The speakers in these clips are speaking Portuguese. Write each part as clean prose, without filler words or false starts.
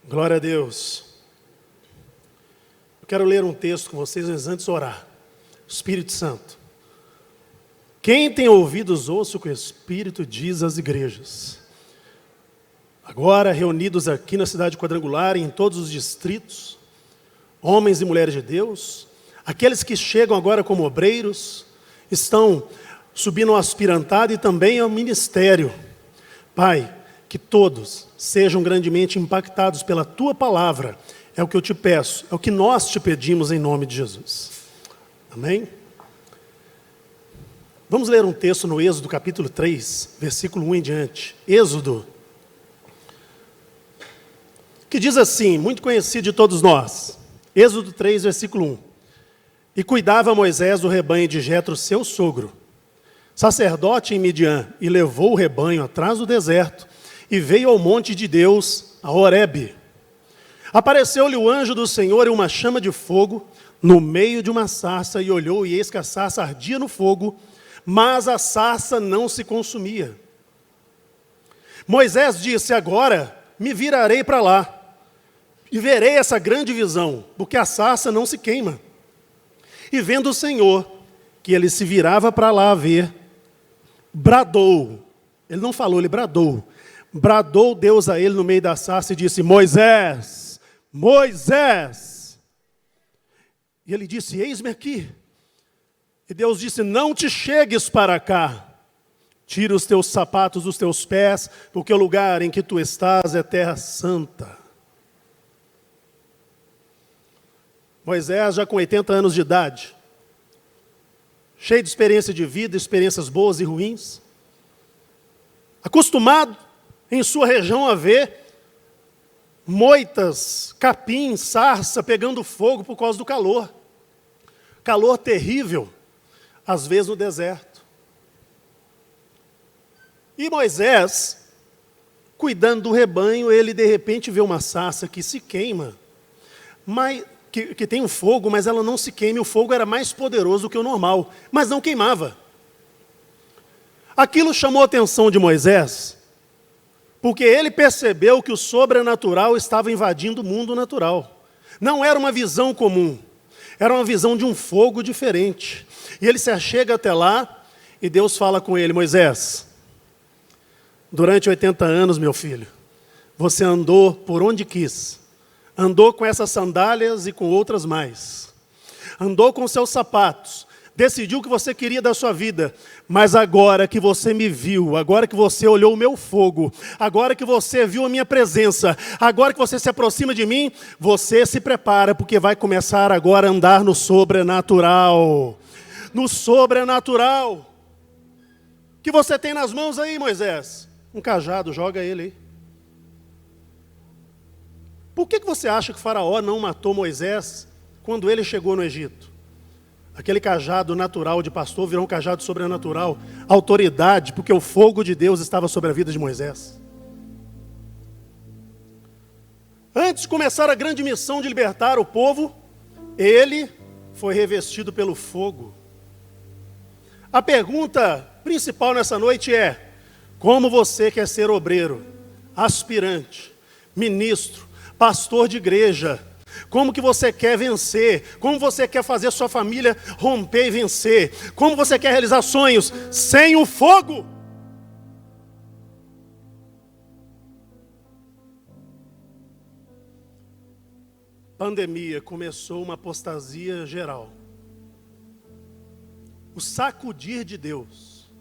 Glória a Deus. Eu quero ler um texto com vocês, mas antes orar. Espírito Santo. Quem tem ouvidos, ouça o que o Espírito diz às igrejas. Agora, reunidos aqui na cidade quadrangular e em todos os distritos, homens e mulheres de Deus, aqueles que chegam agora como obreiros, estão subindo ao aspirantado e também ao ministério. Pai, que todos sejam grandemente impactados pela Tua palavra, é o que eu te peço, é o que nós te pedimos em nome de Jesus. Amém? Vamos ler um texto no Êxodo capítulo 3, versículo 1 em diante. Êxodo, que diz assim, muito conhecido de todos nós. Êxodo 3, versículo 1. E cuidava Moisés do rebanho de Jetro, seu sogro, sacerdote em Midian, e levou o rebanho atrás do deserto, e veio ao monte de Deus, a Horebe. Apareceu-lhe o anjo do Senhor em uma chama de fogo, no meio de uma sarça, e olhou, e eis que a sarça ardia no fogo, mas a sarça não se consumia. Moisés disse, agora me virarei para lá, e verei essa grande visão, porque a sarça não se queima. E vendo o Senhor, que ele se virava para lá a ver, bradou. Ele não falou, ele bradou. Bradou Deus a ele no meio da sarça e disse, Moisés, Moisés. E ele disse, eis-me aqui. E Deus disse, não te chegues para cá. Tira os teus sapatos dos teus pés, porque o lugar em que tu estás é terra santa. Moisés, já com 80 anos de idade, cheio de experiência de vida, experiências boas e ruins, acostumado em sua região a ver moitas, capim, sarça pegando fogo por causa do calor. Calor terrível, às vezes no deserto. E Moisés, cuidando do rebanho, ele de repente vê uma sarça que se queima, mas que tem um fogo, mas ela não se queima, o fogo era mais poderoso do que o normal, mas não queimava. Aquilo chamou a atenção de Moisés, porque ele percebeu que o sobrenatural estava invadindo o mundo natural. Não era uma visão comum, era uma visão de um fogo diferente. E ele se achega até lá, e Deus fala com ele, Moisés, durante 80 anos, meu filho, você andou por onde quis, andou com essas sandálias e com outras mais. Andou com seus sapatos. Decidiu o que você queria da sua vida. Mas agora que você me viu, agora que você olhou o meu fogo, agora que você viu a minha presença, agora que você se aproxima de mim, você se prepara, porque vai começar agora a andar no sobrenatural. No sobrenatural. O que você tem nas mãos aí, Moisés? Um cajado, joga ele aí. Por que você acha que Faraó não matou Moisés quando ele chegou no Egito? Aquele cajado natural de pastor virou um cajado sobrenatural, autoridade, porque o fogo de Deus estava sobre a vida de Moisés. Antes de começar a grande missão de libertar o povo, ele foi revestido pelo fogo. A pergunta principal nessa noite é, como você quer ser obreiro, aspirante, ministro, pastor de igreja? Como que você quer vencer? Como você quer fazer sua família romper e vencer? Como você quer realizar sonhos sem o fogo? Pandemia, começou uma apostasia geral. O sacudir de Deus.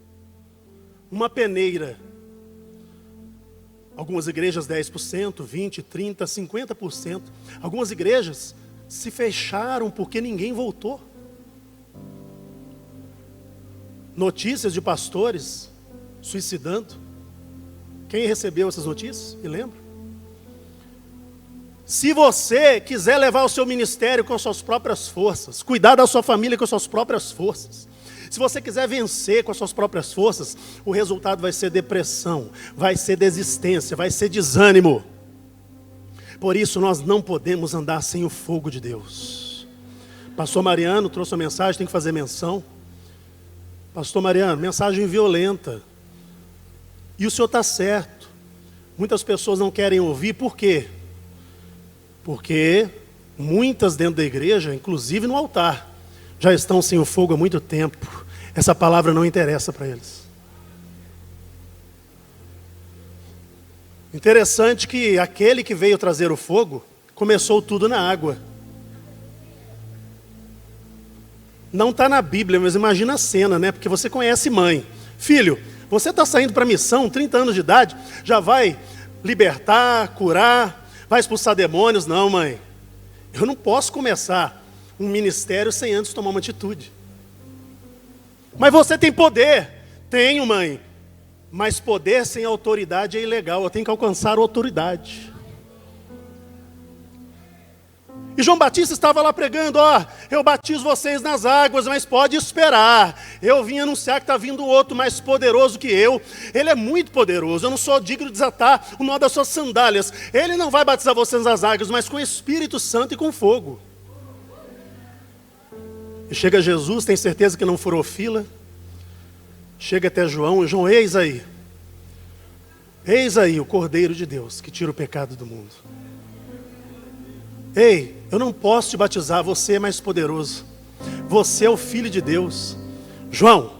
Uma peneira. Algumas igrejas 10%, 20%, 30%, 50%. Algumas igrejas se fecharam porque ninguém voltou. Notícias de pastores suicidando. Quem recebeu essas notícias? Me lembra? Se você quiser levar o seu ministério com as suas próprias forças, cuidar da sua família com as suas próprias forças, se você quiser vencer com as suas próprias forças, o resultado vai ser depressão, vai ser desistência, vai ser desânimo. Por isso nós não podemos andar sem o fogo de Deus. Pastor Mariano trouxe uma mensagem, tem que fazer menção. Pastor Mariano, mensagem violenta. E o senhor está certo. Muitas pessoas não querem ouvir, por quê? Porque muitas dentro da igreja, inclusive no altar, já estão sem o fogo há muito tempo. Essa palavra não interessa para eles. Interessante que aquele que veio trazer o fogo, começou tudo na água. Não está na Bíblia, mas imagina a cena, né? Porque você conhece mãe. Filho, você está saindo para a missão, 30 anos de idade, já vai libertar, curar, vai expulsar demônios? Não, mãe. Eu não posso começar um ministério sem antes tomar uma atitude. Mas você tem poder. Tenho, mãe. Mas poder sem autoridade é ilegal. Eu tenho que alcançar a autoridade. E João Batista estava lá pregando, eu batizo vocês nas águas, mas pode esperar. Eu vim anunciar que está vindo outro mais poderoso que eu. Ele é muito poderoso, eu não sou digno de desatar o nó das suas sandálias. Ele não vai batizar vocês nas águas, mas com o Espírito Santo e com fogo. E chega Jesus, tem certeza que não furou fila. Chega até João, eis aí o Cordeiro de Deus, que tira o pecado do mundo. Ei, eu não posso te batizar, você é mais poderoso. Você é o Filho de Deus. João,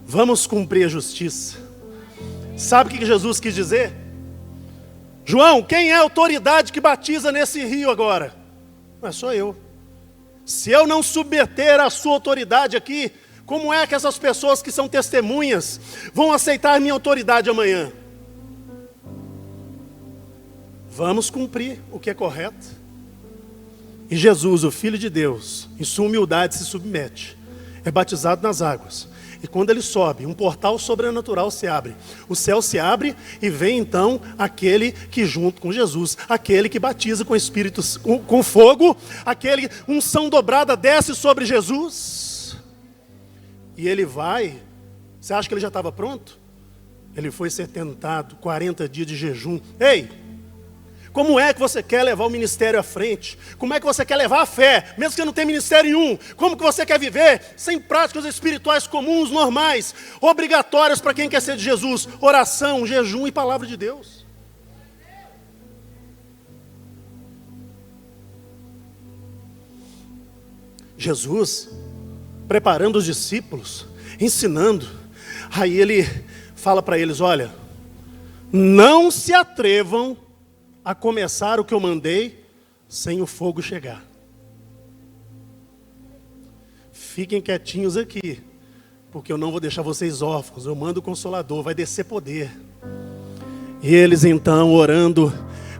vamos cumprir a justiça. Sabe o que Jesus quis dizer? João, quem é a autoridade que batiza nesse rio agora? Não, sou eu. Se eu não submeter a sua autoridade aqui, como é que essas pessoas que são testemunhas vão aceitar minha autoridade amanhã? Vamos cumprir o que é correto. E Jesus, o Filho de Deus, em sua humildade se submete, é batizado nas águas. E quando ele sobe, um portal sobrenatural se abre. O céu se abre e vem então aquele que junto com Jesus, aquele que batiza com Espírito, com fogo, aquele unção dobrada desce sobre Jesus. E ele vai, você acha que ele já estava pronto? Ele foi ser tentado, 40 dias de jejum. Ei! Como é que você quer levar o ministério à frente? Como é que você quer levar a fé, mesmo que não tenha ministério nenhum? Como que você quer viver sem práticas espirituais comuns, normais, obrigatórias para quem quer ser de Jesus? Oração, jejum e palavra de Deus. Jesus, preparando os discípulos, ensinando, aí ele fala para eles, olha, não se atrevam a começar o que eu mandei sem o fogo chegar. Fiquem quietinhos aqui, porque eu não vou deixar vocês órfãos, eu mando o Consolador, vai descer poder. E eles então orando,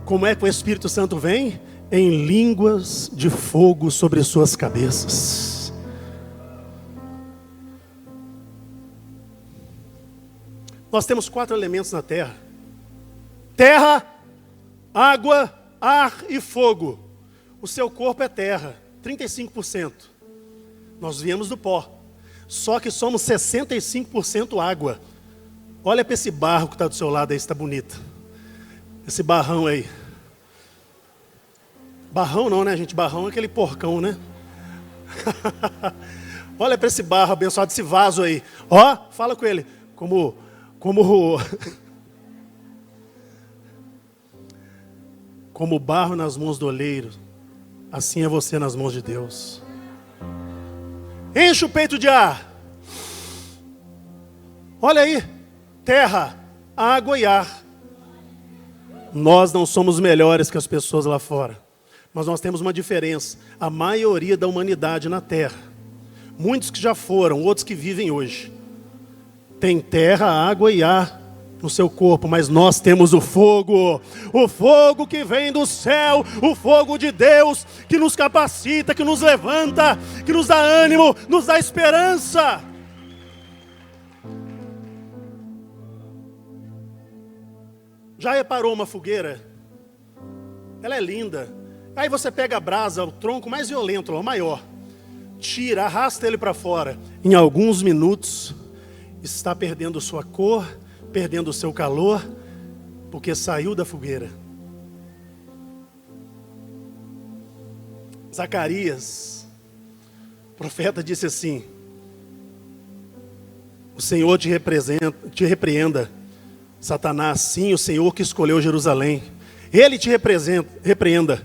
como é que o Espírito Santo vem? Em línguas de fogo sobre suas cabeças. Nós temos 4 elementos na terra: terra, água, ar e fogo. O seu corpo é terra, 35%. Nós viemos do pó. Só que somos 65% água. Olha para esse barro que está do seu lado aí, está bonito. Esse barrão aí. Barrão não, né, gente? Barrão é aquele porcão, né? Olha para esse barro abençoado, esse vaso aí. Fala com ele. Como barro nas mãos do oleiro, assim é você nas mãos de Deus. Enche o peito de ar. Olha aí, terra, água e ar. Nós não somos melhores que as pessoas lá fora, mas nós temos uma diferença. A maioria da humanidade na terra, muitos que já foram, outros que vivem hoje, tem terra, água e ar no seu corpo, mas nós temos o fogo que vem do céu, o fogo de Deus, que nos capacita, que nos levanta, que nos dá ânimo, nos dá esperança. Já reparou uma fogueira? Ela é linda. Aí você pega a brasa, o tronco mais violento, o maior, tira, arrasta ele para fora. Em alguns minutos, está perdendo sua cor, perdendo o seu calor, porque saiu da fogueira. Zacarias, o profeta, disse assim: o Senhor te repreenda, Satanás. Sim, o Senhor que escolheu Jerusalém, Ele te repreenda.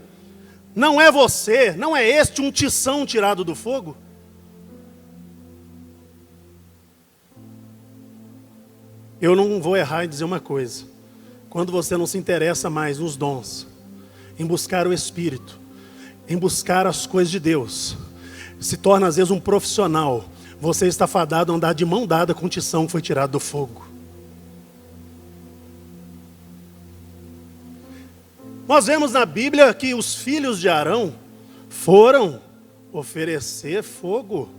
Não é você, não é este um tição tirado do fogo? Eu não vou errar em dizer uma coisa. Quando você não se interessa mais nos dons, em buscar o Espírito, em buscar as coisas de Deus, se torna às vezes um profissional, você está fadado a andar de mão dada com o tição que foi tirado do fogo. Nós vemos na Bíblia que os filhos de Arão foram oferecer fogo.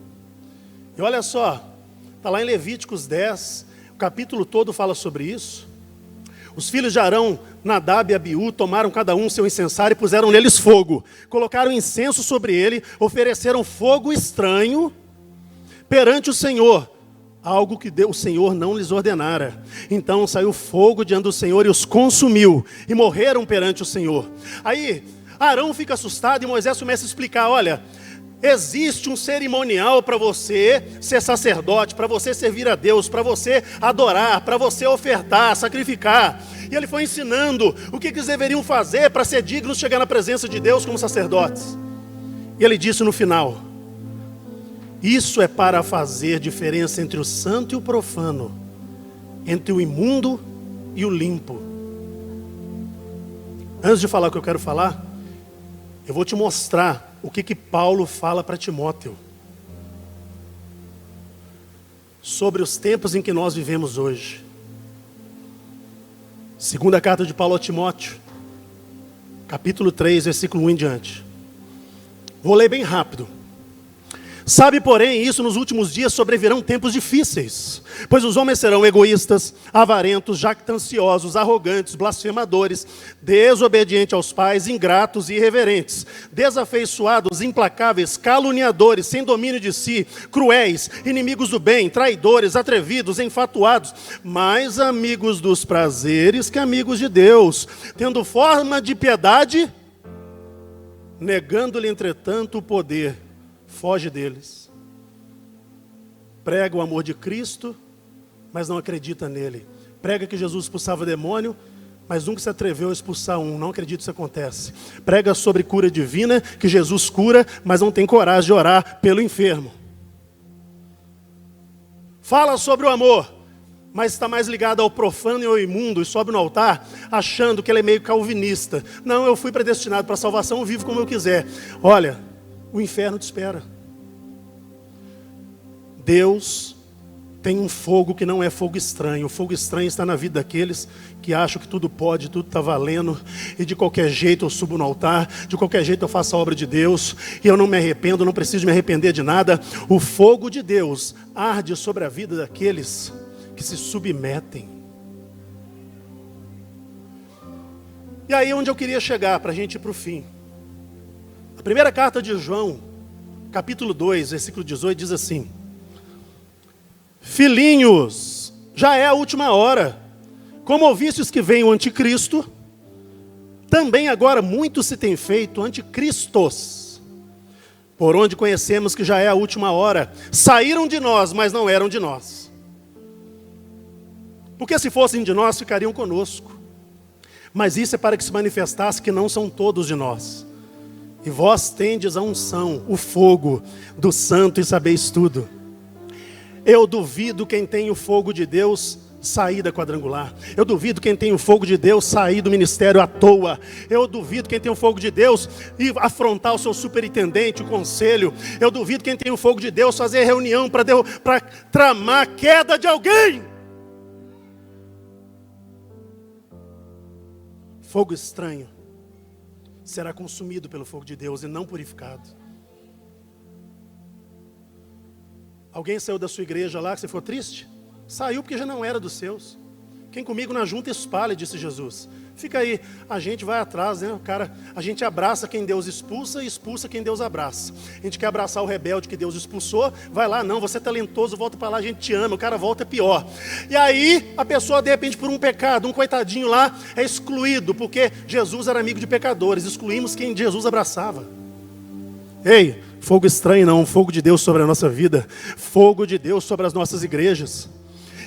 E olha só, está lá em Levíticos 10, o capítulo todo fala sobre isso. Os filhos de Arão, Nadab e Abiú, tomaram cada um seu incensário e puseram neles fogo. Colocaram incenso sobre ele, ofereceram fogo estranho perante o Senhor, algo que o Senhor não lhes ordenara. Então saiu fogo diante do Senhor e os consumiu, e morreram perante o Senhor. Aí Arão fica assustado e Moisés começa a explicar, olha, existe um cerimonial para você ser sacerdote, para você servir a Deus, para você adorar, para você ofertar, sacrificar. E ele foi ensinando o que eles deveriam fazer para ser dignos de chegar na presença de Deus como sacerdotes. E ele disse no final, isso é para fazer diferença entre o santo e o profano, entre o imundo e o limpo. Antes de falar o que eu quero falar, eu vou te mostrar o que Paulo fala para Timóteo sobre os tempos em que nós vivemos hoje. Segunda carta de Paulo a Timóteo, capítulo 3, versículo 1 em diante. Vou ler bem rápido. Sabe, porém, isso nos últimos dias sobrevirão tempos difíceis, pois os homens serão egoístas, avarentos, jactanciosos, arrogantes, blasfemadores, desobedientes aos pais, ingratos e irreverentes, desafeiçoados, implacáveis, caluniadores, sem domínio de si, cruéis, inimigos do bem, traidores, atrevidos, enfatuados, mais amigos dos prazeres que amigos de Deus, tendo forma de piedade, negando-lhe, entretanto, o poder. Foge deles. Prega o amor de Cristo, mas não acredita nele. Prega que Jesus expulsava demônio, mas nunca se atreveu a expulsar um. Não acredito que isso acontece. Prega sobre cura divina, que Jesus cura, mas não tem coragem de orar pelo enfermo. Fala sobre o amor, mas está mais ligado ao profano e ao imundo e sobe no altar, achando que ele é meio calvinista. Não, eu fui predestinado para a salvação, eu vivo como eu quiser. Olha, o inferno te espera. Deus tem um fogo que não é fogo estranho. O fogo estranho está na vida daqueles que acham que tudo pode, tudo está valendo, e de qualquer jeito eu subo no altar, de qualquer jeito eu faço a obra de Deus, e eu não me arrependo, não preciso me arrepender de nada. O fogo de Deus arde sobre a vida daqueles que se submetem. E aí onde eu queria chegar, para a gente ir para o fim. A primeira carta de João, capítulo 2, versículo 18, diz assim: filhinhos, já é a última hora. Como ouvistes que vem o anticristo, também agora muitos se têm feito anticristos, por onde conhecemos que já é a última hora. Saíram de nós, mas não eram de nós. Porque se fossem de nós, ficariam conosco. Mas isso é para que se manifestasse que não são todos de nós. E vós tendes a unção, o fogo do santo e sabeis tudo. Eu duvido quem tem o fogo de Deus sair da quadrangular. Eu duvido quem tem o fogo de Deus sair do ministério à toa. Eu duvido quem tem o fogo de Deus ir afrontar o seu superintendente, o conselho. Eu duvido quem tem o fogo de Deus fazer reunião para tramar a queda de alguém. Fogo estranho será consumido pelo fogo de Deus e não purificado. Alguém saiu da sua igreja lá que você ficou triste? Saiu porque já não era dos seus. Quem comigo na junta espalha, disse Jesus. Fica aí, a gente vai atrás, né? A gente abraça quem Deus expulsa e expulsa quem Deus abraça. A gente quer abraçar o rebelde que Deus expulsou, vai lá, não, você é talentoso, volta para lá, a gente te ama, o cara volta é pior. E aí, a pessoa de repente por um pecado, um coitadinho lá, é excluído, porque Jesus era amigo de pecadores, excluímos quem Jesus abraçava. Ei, fogo estranho não, fogo de Deus sobre a nossa vida, fogo de Deus sobre as nossas igrejas.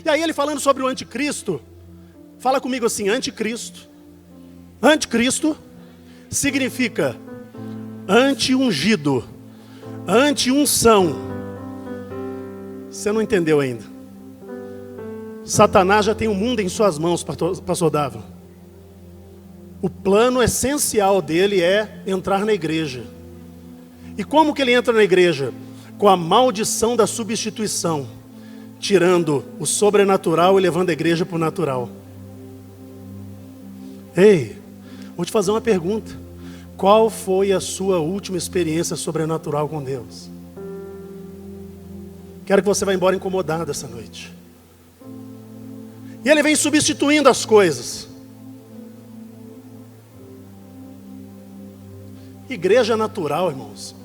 E aí ele falando sobre o anticristo, fala comigo assim, anticristo. Anticristo significa anti-ungido, anti-unção. Você não entendeu ainda. Satanás já tem o mundo em suas mãos, pastor Dávila. O plano essencial dele é entrar na igreja. E como que ele entra na igreja? Com a maldição da substituição, tirando o sobrenatural e levando a igreja para o natural. Ei, vou te fazer uma pergunta. Qual foi a sua última experiência sobrenatural com Deus? Quero que você vá embora incomodado essa noite. E ele vem substituindo as coisas. Igreja natural, irmãos.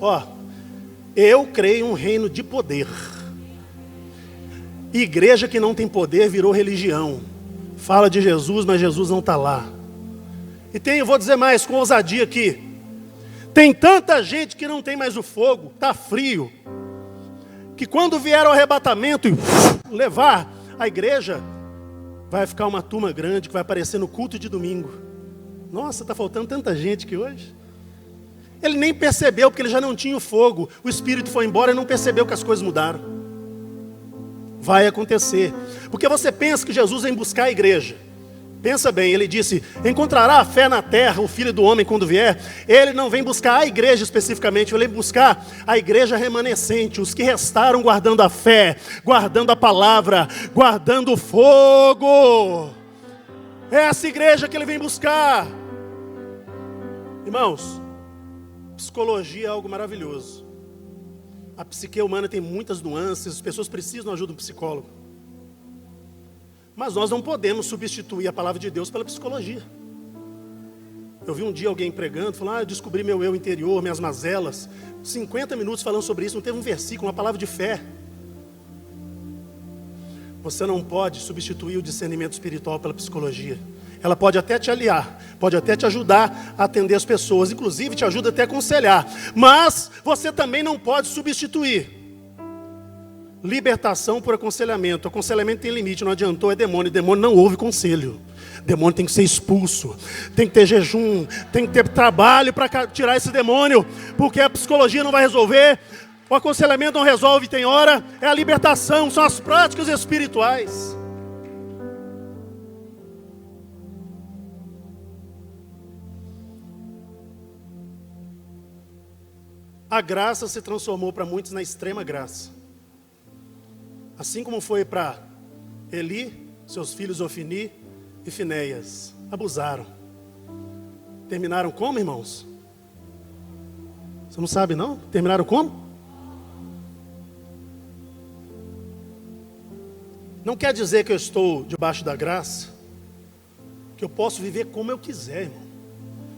Eu creio em um reino de poder. Igreja que não tem poder virou religião. Fala de Jesus, mas Jesus não está lá. E vou dizer mais, com ousadia aqui. Tem tanta gente que não tem mais o fogo, está frio, que quando vier o arrebatamento e levar a igreja, vai ficar uma turma grande que vai aparecer no culto de domingo. Nossa, está faltando tanta gente aqui hoje. Ele nem percebeu, porque ele já não tinha o fogo. O Espírito foi embora e não percebeu que as coisas mudaram. Vai acontecer. Porque você pensa que Jesus vem buscar a igreja. Pensa bem, ele disse, encontrará a fé na terra, o Filho do Homem quando vier. Ele não vem buscar a igreja especificamente, ele vem buscar a igreja remanescente, os que restaram guardando a fé, guardando a palavra, guardando o fogo. É essa igreja que ele vem buscar. Irmãos, psicologia é algo maravilhoso. A psique humana tem muitas nuances, as pessoas precisam de ajuda de um psicólogo. Mas nós não podemos substituir a palavra de Deus pela psicologia. Eu vi um dia alguém pregando, falando, eu descobri meu eu interior, minhas mazelas. 50 minutos falando sobre isso, não teve um versículo, uma palavra de fé. Você não pode substituir o discernimento espiritual pela psicologia. Ela pode até te aliar, pode até te ajudar a atender as pessoas, inclusive te ajuda até a aconselhar. Mas você também não pode substituir libertação por aconselhamento. Aconselhamento tem limite, não adiantou, é demônio. Demônio não ouve conselho. Demônio tem que ser expulso. Tem que ter jejum, tem que ter trabalho para tirar esse demônio. Porque a psicologia não vai resolver. O aconselhamento não resolve, tem hora. É a libertação, são as práticas espirituais. A graça se transformou para muitos na extrema graça. Assim como foi para Eli, seus filhos Ofni e Finéias. Abusaram. Terminaram como, irmãos? Você não sabe, não? Terminaram como? Não quer dizer que eu estou debaixo da graça, que eu posso viver como eu quiser, irmão.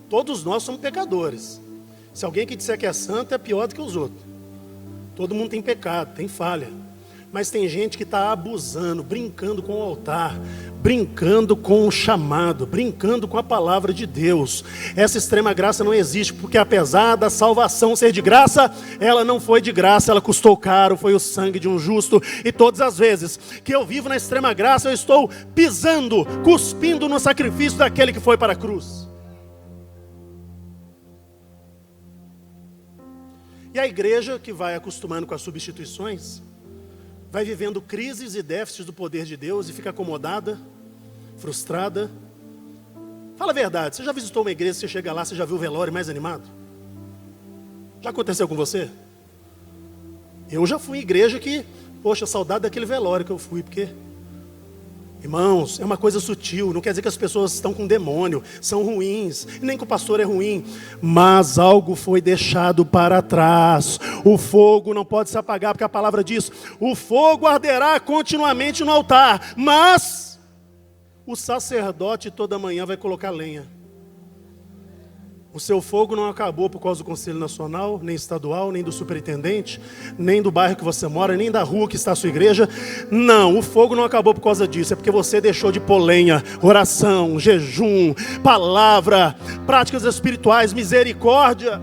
Todos nós somos pecadores. Se alguém que disser que é santo, é pior do que os outros. Todo mundo tem pecado, tem falha. Mas tem gente que está abusando, brincando com o altar, brincando com o chamado, brincando com a palavra de Deus. Essa extrema graça não existe, porque apesar da salvação ser de graça, ela não foi de graça, ela custou caro, foi o sangue de um justo. E todas as vezes que eu vivo na extrema graça, eu estou pisando, cuspindo no sacrifício daquele que foi para a cruz. E a igreja que vai acostumando com as substituições, vai vivendo crises e déficits do poder de Deus e fica acomodada, frustrada. Fala a verdade, você já visitou uma igreja, você chega lá, você já viu o velório mais animado? Já aconteceu com você? Eu já fui em igreja que, poxa, saudade daquele velório que eu fui, porque... Irmãos, é uma coisa sutil, não quer dizer que as pessoas estão com demônio, são ruins, nem que o pastor é ruim, mas algo foi deixado para trás. O fogo não pode se apagar, porque a palavra diz, o fogo arderá continuamente no altar, mas o sacerdote toda manhã vai colocar lenha. O seu fogo não acabou por causa do Conselho Nacional, nem estadual, nem do superintendente, nem do bairro que você mora, nem da rua que está a sua igreja. Não, o fogo não acabou por causa disso. É porque você deixou de pôr lenha, oração, jejum, palavra, práticas espirituais, misericórdia.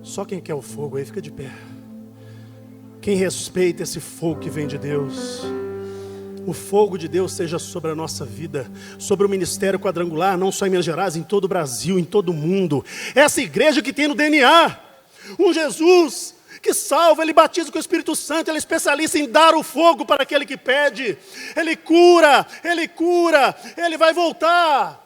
Só quem quer o fogo aí fica de pé. Quem respeita esse fogo que vem de Deus. o fogo de Deus seja sobre a nossa vida, sobre o Ministério Quadrangular, não só em Minas Gerais, em todo o Brasil, em todo o mundo. Essa igreja que tem no DNA um Jesus que salva, Ele batiza com o Espírito Santo, Ele é especialista em dar o fogo para aquele que pede. Ele cura, Ele vai voltar.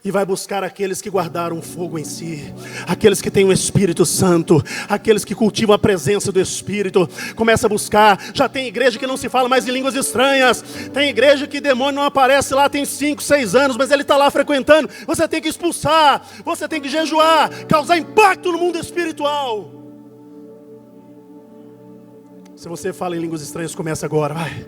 E vai buscar aqueles que guardaram o fogo em si, aqueles que têm o Espírito Santo, aqueles que cultivam a presença do Espírito. Começa a buscar. Já tem igreja que não se fala mais em línguas estranhas. Tem igreja que demônio não aparece lá, tem 5, 6 anos, mas ele está lá frequentando. Você tem que expulsar, você tem que jejuar, causar impacto no mundo espiritual. Se você fala em línguas estranhas, começa agora, vai.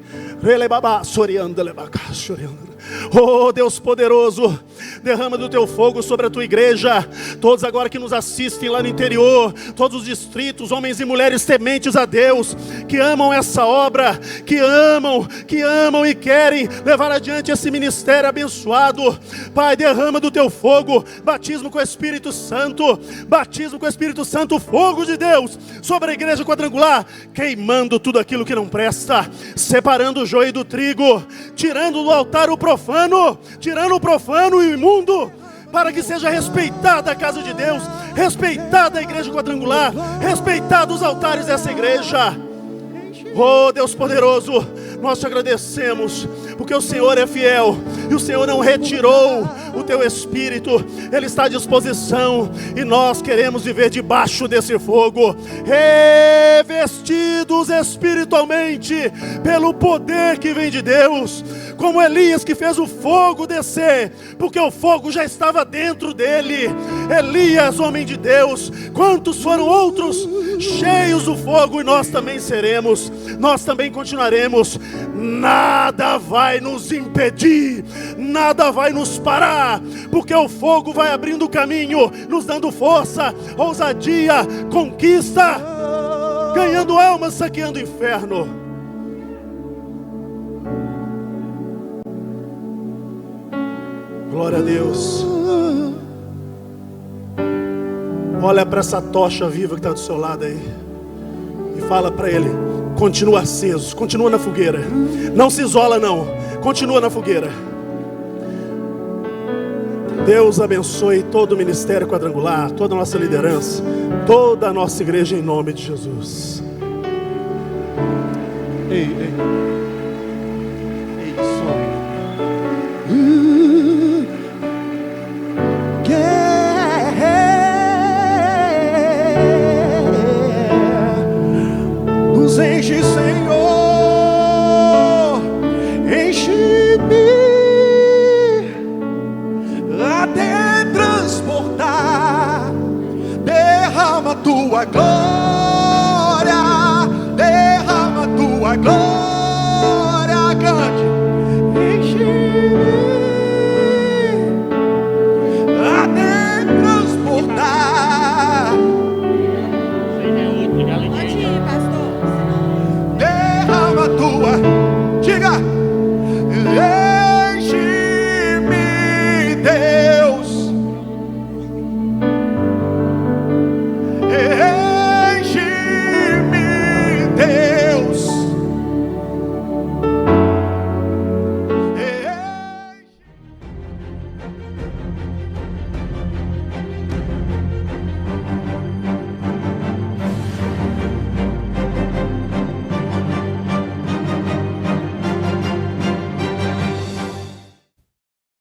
Oh Deus poderoso, derrama do teu fogo sobre a tua igreja. Todos agora que nos assistem lá no interior, todos os distritos, homens e mulheres tementes a Deus, que amam essa obra, que amam e querem levar adiante esse ministério abençoado. Pai, derrama do teu fogo, batismo com o Espírito Santo, fogo de Deus sobre a igreja quadrangular, queimando tudo aquilo que não presta, separando o joio do trigo, tirando do altar o profano, tirando o profano e o imundo, para que seja respeitada a casa de Deus, respeitada a igreja quadrangular, respeitados os altares dessa igreja. Oh Deus poderoso, nós te agradecemos, porque o Senhor é fiel, e o Senhor não retirou o teu Espírito, Ele está à disposição, e nós queremos viver debaixo desse fogo, revestidos espiritualmente, pelo poder que vem de Deus, como Elias que fez o fogo descer, porque o fogo já estava dentro dele. Elias, homem de Deus, quantos foram outros cheios do fogo, e nós também seremos, nós também continuaremos. Nada vai nos impedir, nada vai nos parar, porque o fogo vai abrindo o caminho, nos dando força, ousadia, conquista, ganhando almas, saqueando o inferno. Glória a Deus. Olha para essa tocha viva que está do seu lado aí e fala para ele: continua aceso, continua na fogueira, não se isola não, continua na fogueira. Deus abençoe todo o Ministério Quadrangular, toda a nossa liderança, toda a nossa igreja, em nome de Jesus. Ei.